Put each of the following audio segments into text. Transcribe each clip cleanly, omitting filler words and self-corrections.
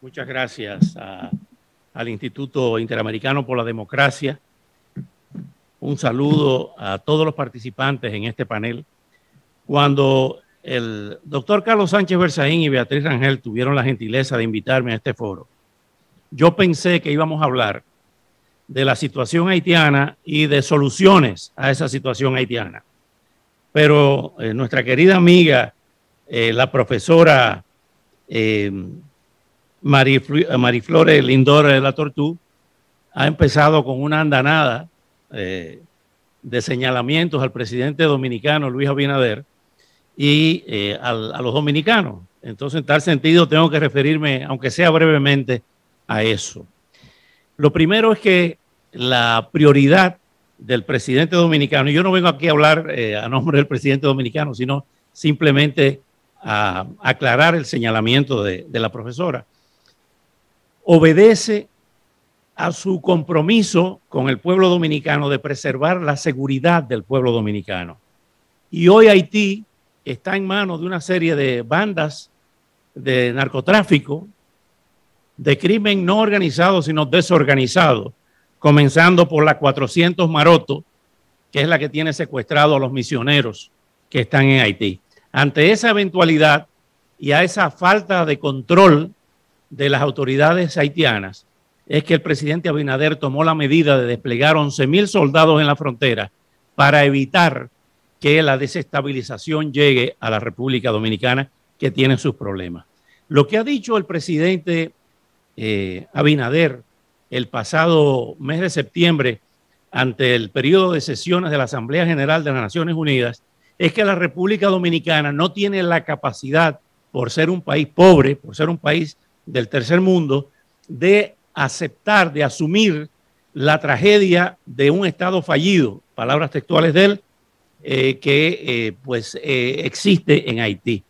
Muchas gracias al Instituto Interamericano por la Democracia. Un saludo a todos los participantes en este panel. Cuando el doctor Carlos Sánchez Berzaín y Beatriz Rangel tuvieron la gentileza de invitarme a este foro, yo pensé que íbamos a hablar de la situación haitiana y de soluciones a esa situación haitiana. Pero nuestra querida amiga, la profesora Mariflores Lindor de la Tortú, ha empezado con una andanada de señalamientos al presidente dominicano Luis Abinader y a los dominicanos. Entonces, en tal sentido, tengo que referirme, aunque sea brevemente, a eso. Lo primero es que la prioridad del presidente dominicano, y yo no vengo aquí a hablar a nombre del presidente dominicano, sino simplemente a aclarar el señalamiento de la profesora, obedece a su compromiso con el pueblo dominicano de preservar la seguridad del pueblo dominicano. Y hoy Haití está en manos de una serie de bandas de narcotráfico, de crimen no organizado, sino desorganizado, comenzando por la 400 Maroto, que es la que tiene secuestrado a los misioneros que están en Haití. Ante esa eventualidad y a esa falta de control de las autoridades haitianas, es que el presidente Abinader tomó la medida de desplegar 11,000 soldados en la frontera para evitar que la desestabilización llegue a la República Dominicana, que tiene sus problemas. Lo que ha dicho el presidente Abinader el pasado mes de septiembre ante el periodo de sesiones de la Asamblea General de las Naciones Unidas es que la República Dominicana no tiene la capacidad, por ser un país pobre, por ser un país del tercer mundo, de aceptar, de asumir la tragedia de un Estado fallido, palabras textuales de él, que existe en Haití.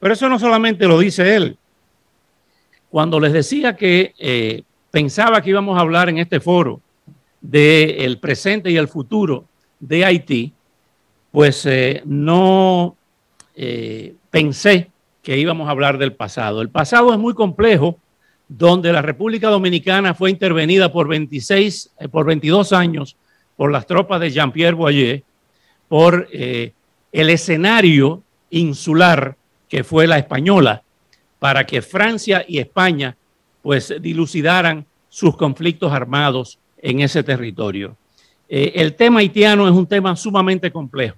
Pero eso no solamente lo dice él. Cuando les decía que pensaba que íbamos a hablar en este foro del presente y el futuro de Haití, pues no pensé que íbamos a hablar del pasado. El pasado es muy complejo, donde la República Dominicana fue intervenida por 22 años por las tropas de Jean-Pierre Boyer, por el escenario insular que fue la española, para que Francia y España pues dilucidaran sus conflictos armados en ese territorio. El tema haitiano es un tema sumamente complejo.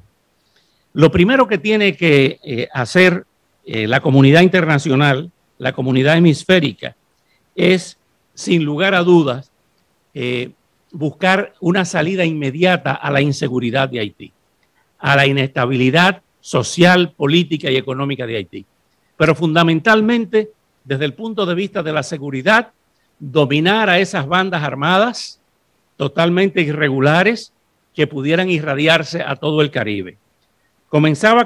Lo primero que tiene que hacer la comunidad internacional, la comunidad hemisférica, es, sin lugar a dudas, buscar una salida inmediata a la inseguridad de Haití, a la inestabilidad social, política y económica de Haití. Pero fundamentalmente, desde el punto de vista de la seguridad, dominar a esas bandas armadas totalmente irregulares que pudieran irradiarse a todo el Caribe. Conversaba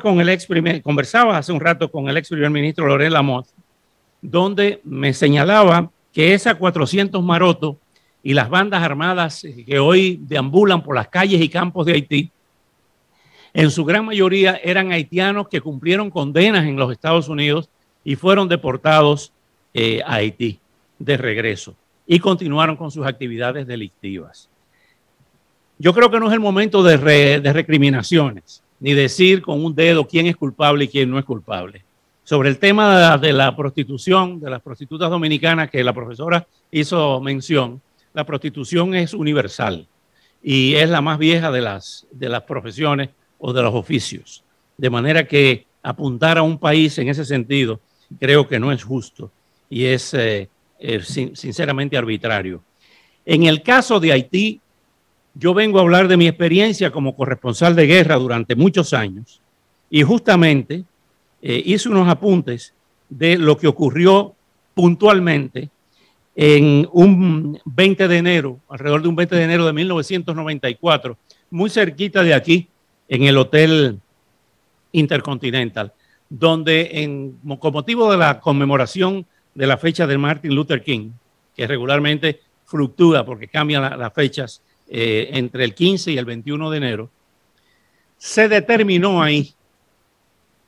hace un rato con el ex primer ministro Laurent Lamothe, donde me señalaba que esa 400 Maroto y las bandas armadas que hoy deambulan por las calles y campos de Haití, en su gran mayoría eran haitianos que cumplieron condenas en los Estados Unidos y fueron deportados a Haití de regreso y continuaron con sus actividades delictivas. Yo creo que no es el momento de recriminaciones, ni decir con un dedo quién es culpable y quién no es culpable. Sobre el tema de la prostitución, de las prostitutas dominicanas que la profesora hizo mención, la prostitución es universal y es la más vieja de las profesiones o de los oficios. De manera que apuntar a un país en ese sentido creo que no es justo y es sinceramente arbitrario. En el caso de Haití, yo vengo a hablar de mi experiencia como corresponsal de guerra durante muchos años y justamente hice unos apuntes de lo que ocurrió puntualmente en un 20 de enero, alrededor de un 20 de enero de 1994, muy cerquita de aquí, en el Hotel Intercontinental, donde con motivo de la conmemoración de la fecha de Martin Luther King, que regularmente fluctúa porque cambian las fechas entre el 15 y el 21 de enero, se determinó ahí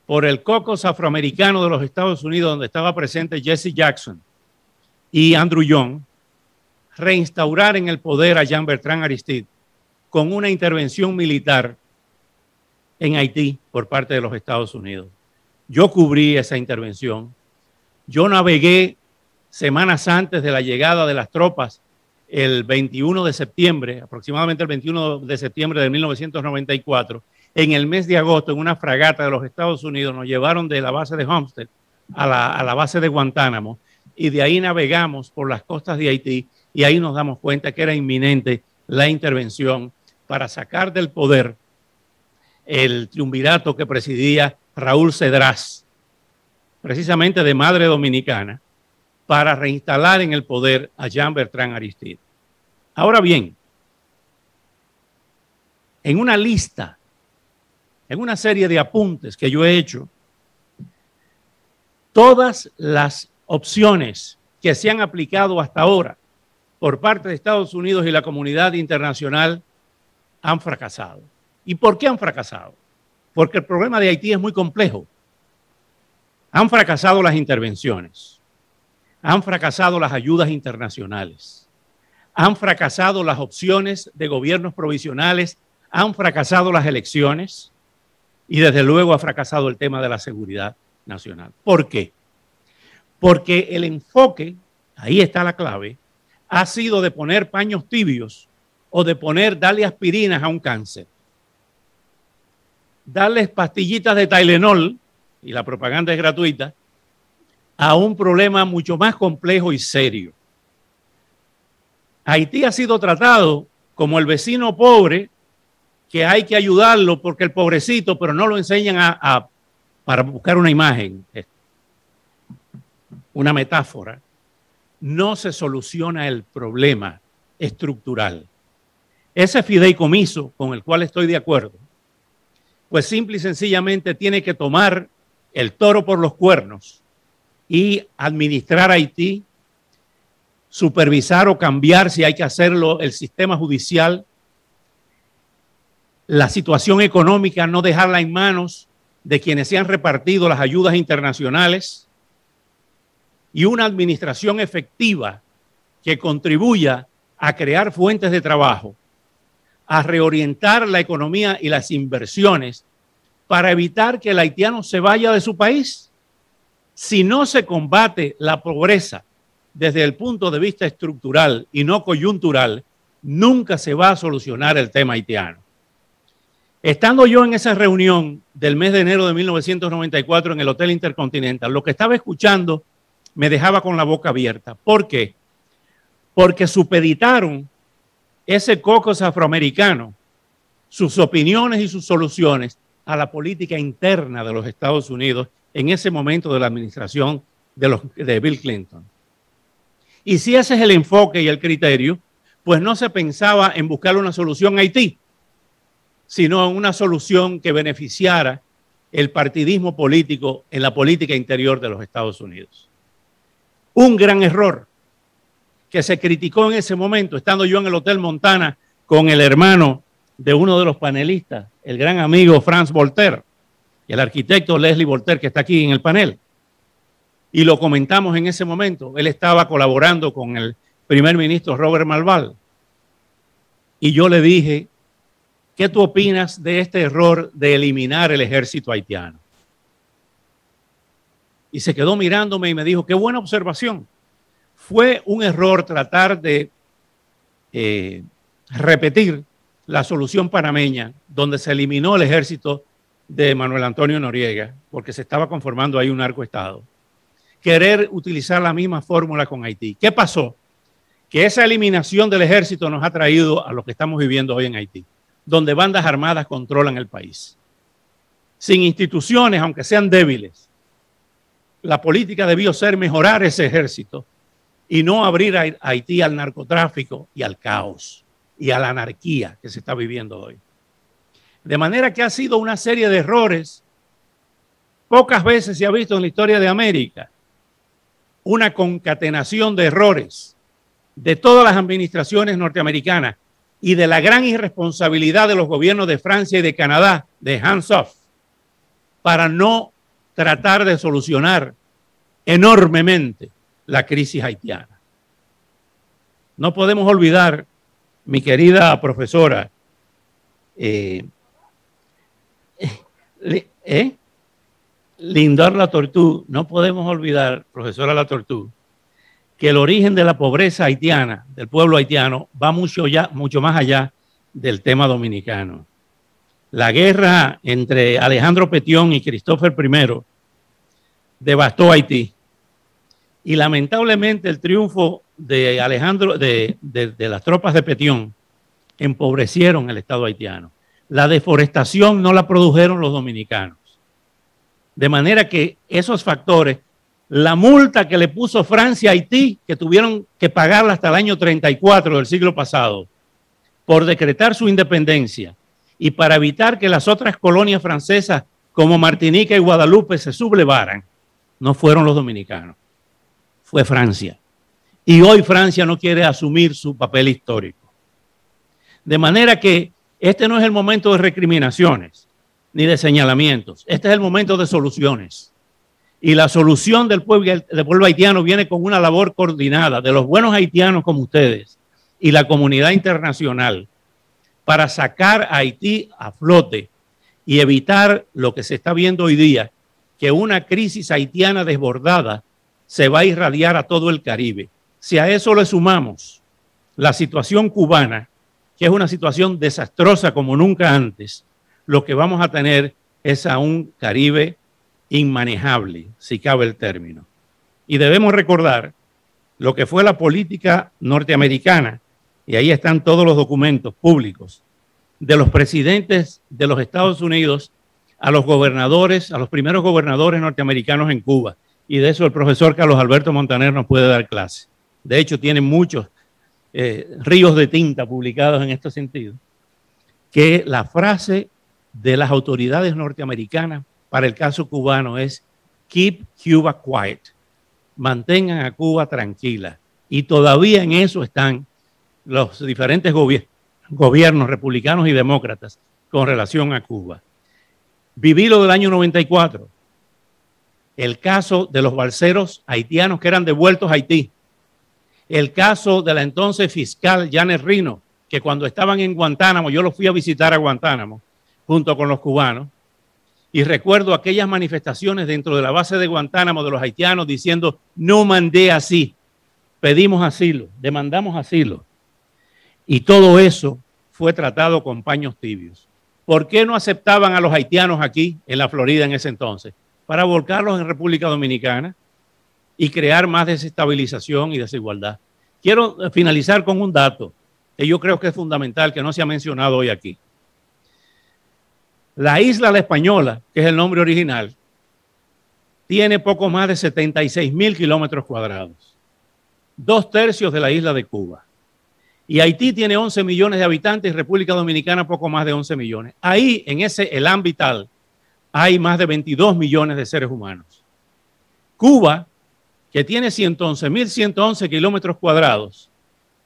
por el caucus afroamericano de los Estados Unidos, donde estaba presente Jesse Jackson, y Andrew Young reinstaurar en el poder a Jean-Bertrand Aristide con una intervención militar en Haití por parte de los Estados Unidos. Yo cubrí esa intervención. Yo navegué semanas antes de la llegada de las tropas el 21 de septiembre, aproximadamente el 21 de septiembre de 1994, en el mes de agosto, en una fragata de los Estados Unidos, nos llevaron de la base de Homestead a la base de Guantánamo, y de ahí navegamos por las costas de Haití, y ahí nos damos cuenta que era inminente la intervención para sacar del poder el triunvirato que presidía Raúl Cedrás, precisamente de madre dominicana, para reinstalar en el poder a Jean-Bertrand Aristide. Ahora bien, en una lista, en una serie de apuntes que yo he hecho, todas las opciones que se han aplicado hasta ahora por parte de Estados Unidos y la comunidad internacional han fracasado. ¿Y por qué han fracasado? Porque el problema de Haití es muy complejo. Han fracasado las intervenciones, han fracasado las ayudas internacionales, han fracasado las opciones de gobiernos provisionales, han fracasado las elecciones y desde luego ha fracasado el tema de la seguridad nacional. ¿Por qué? Porque el enfoque, ahí está la clave, ha sido de poner paños tibios o de darle aspirinas a un cáncer. Darles pastillitas de Tylenol, y la propaganda es gratuita, a un problema mucho más complejo y serio. Haití ha sido tratado como el vecino pobre que hay que ayudarlo porque el pobrecito, pero no lo enseñan para buscar una imagen, una metáfora. No se soluciona el problema estructural. Ese fideicomiso con el cual estoy de acuerdo, pues simple y sencillamente tiene que tomar el toro por los cuernos y administrar Haití, supervisar o cambiar, si hay que hacerlo, el sistema judicial, la situación económica, no dejarla en manos de quienes se han repartido las ayudas internacionales, y una administración efectiva que contribuya a crear fuentes de trabajo, a reorientar la economía y las inversiones para evitar que el haitiano se vaya de su país. Si no se combate la pobreza desde el punto de vista estructural y no coyuntural, nunca se va a solucionar el tema haitiano. Estando yo en esa reunión del mes de enero de 1994 en el Hotel Intercontinental, lo que estaba escuchando me dejaba con la boca abierta. ¿Por qué? Porque supeditaron ese caucus afroamericano, sus opiniones y sus soluciones a la política interna de los Estados Unidos en ese momento de la administración de Bill Clinton. Y si ese es el enfoque y el criterio, pues no se pensaba en buscar una solución a Haití, sino en una solución que beneficiara el partidismo político en la política interior de los Estados Unidos. Un gran error que se criticó en ese momento, estando yo en el Hotel Montana con el hermano de uno de los panelistas, el gran amigo Franz Voltaire, y el arquitecto Leslie Voltaire, que está aquí en el panel. Y lo comentamos en ese momento. Él estaba colaborando con el primer ministro Robert Malval. Y yo le dije, ¿qué tú opinas de este error de eliminar el ejército haitiano? Y se quedó mirándome y me dijo, qué buena observación. Fue un error tratar de repetir la solución panameña, donde se eliminó el ejército de Manuel Antonio Noriega, porque se estaba conformando ahí un narcoestado. Querer utilizar la misma fórmula con Haití. ¿Qué pasó? Que esa eliminación del ejército nos ha traído a lo que estamos viviendo hoy en Haití, donde bandas armadas controlan el país. Sin instituciones, aunque sean débiles, la política debió ser mejorar ese ejército y no abrir a Haití al narcotráfico y al caos y a la anarquía que se está viviendo hoy. De manera que ha sido una serie de errores. Pocas veces se ha visto en la historia de América una concatenación de errores de todas las administraciones norteamericanas y de la gran irresponsabilidad de los gobiernos de Francia y de Canadá, de hands-off, para no tratar de solucionar enormemente la crisis haitiana. No podemos olvidar, mi querida profesora, Lindor Latortú, no podemos olvidar, profesora Latortú, que el origen de la pobreza haitiana, del pueblo haitiano, va mucho más allá del tema dominicano. La guerra entre Alejandro Petión y Christopher I devastó Haití. Y lamentablemente el triunfo de Alejandro, de las tropas de Petión, empobrecieron el Estado haitiano. La deforestación no la produjeron los dominicanos. De manera que esos factores, la multa que le puso Francia a Haití, que tuvieron que pagarla hasta el año 34 del siglo pasado, por decretar su independencia y para evitar que las otras colonias francesas como Martinica y Guadalupe se sublevaran, no fueron los dominicanos, fue Francia. Y hoy Francia no quiere asumir su papel histórico. De manera que este no es el momento de recriminaciones ni de señalamientos. Este es el momento de soluciones. Y la solución del pueblo haitiano viene con una labor coordinada de los buenos haitianos como ustedes y la comunidad internacional para sacar a Haití a flote y evitar lo que se está viendo hoy día, que una crisis haitiana desbordada se va a irradiar a todo el Caribe. Si a eso le sumamos la situación cubana, que es una situación desastrosa como nunca antes, lo que vamos a tener es a un Caribe inmanejable, si cabe el término. Y debemos recordar lo que fue la política norteamericana, y ahí están todos los documentos públicos, de los presidentes de los Estados Unidos a los gobernadores, a los primeros gobernadores norteamericanos en Cuba. Y de eso el profesor Carlos Alberto Montaner nos puede dar clase. De hecho, tiene muchos ríos de tinta publicados en este sentido, que la frase de las autoridades norteamericanas para el caso cubano es "Keep Cuba quiet", mantengan a Cuba tranquila. Y todavía en eso están los diferentes gobiernos republicanos y demócratas con relación a Cuba. Viví lo del año 94, el caso de los balseros haitianos que eran devueltos a Haití, el caso de la entonces fiscal Janet Reno, que cuando estaban en Guantánamo, yo los fui a visitar a Guantánamo junto con los cubanos, y recuerdo aquellas manifestaciones dentro de la base de Guantánamo de los haitianos diciendo: no mandé así, pedimos asilo, demandamos asilo. Y todo eso fue tratado con paños tibios. ¿Por qué no aceptaban a los haitianos aquí en la Florida en ese entonces? Para volcarlos en República Dominicana y crear más desestabilización y desigualdad. Quiero finalizar con un dato que yo creo que es fundamental, que no se ha mencionado hoy aquí. La isla La Española, que es el nombre original, tiene poco más de 76,000 kilómetros cuadrados, 2/3 de la isla de Cuba. Y Haití tiene 11 millones de habitantes y República Dominicana poco más de 11 millones. Ahí, en ese elan vital, hay más de 22 millones de seres humanos. Cuba, que tiene 111,111 kilómetros cuadrados,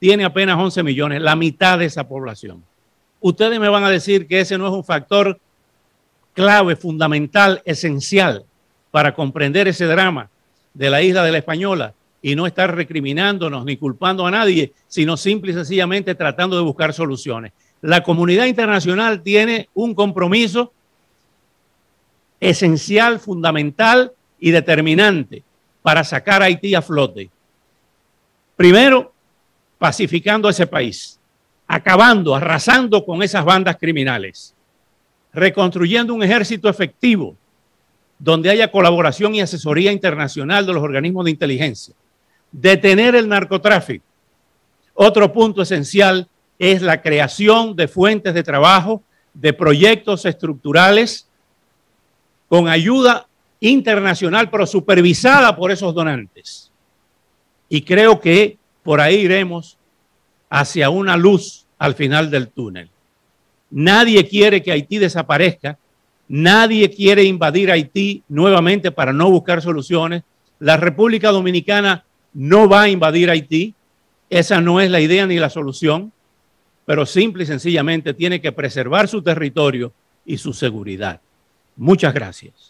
tiene apenas 11 millones, la mitad de esa población. Ustedes me van a decir que ese no es un factor clave, fundamental, esencial para comprender ese drama de la isla de La Española y no estar recriminándonos ni culpando a nadie, sino simple y sencillamente tratando de buscar soluciones. La comunidad internacional tiene un compromiso esencial, fundamental y determinante para sacar a Haití a flote. Primero, pacificando ese país, acabando, arrasando con esas bandas criminales, reconstruyendo un ejército efectivo donde haya colaboración y asesoría internacional de los organismos de inteligencia, detener el narcotráfico. Otro punto esencial es la creación de fuentes de trabajo, de proyectos estructurales con ayuda internacional, pero supervisada por esos donantes. Y creo que por ahí iremos hacia una luz al final del túnel. Nadie quiere que Haití desaparezca. Nadie quiere invadir Haití nuevamente para no buscar soluciones. La República Dominicana no va a invadir Haití. Esa no es la idea ni la solución, pero simple y sencillamente tiene que preservar su territorio y su seguridad. Muchas gracias.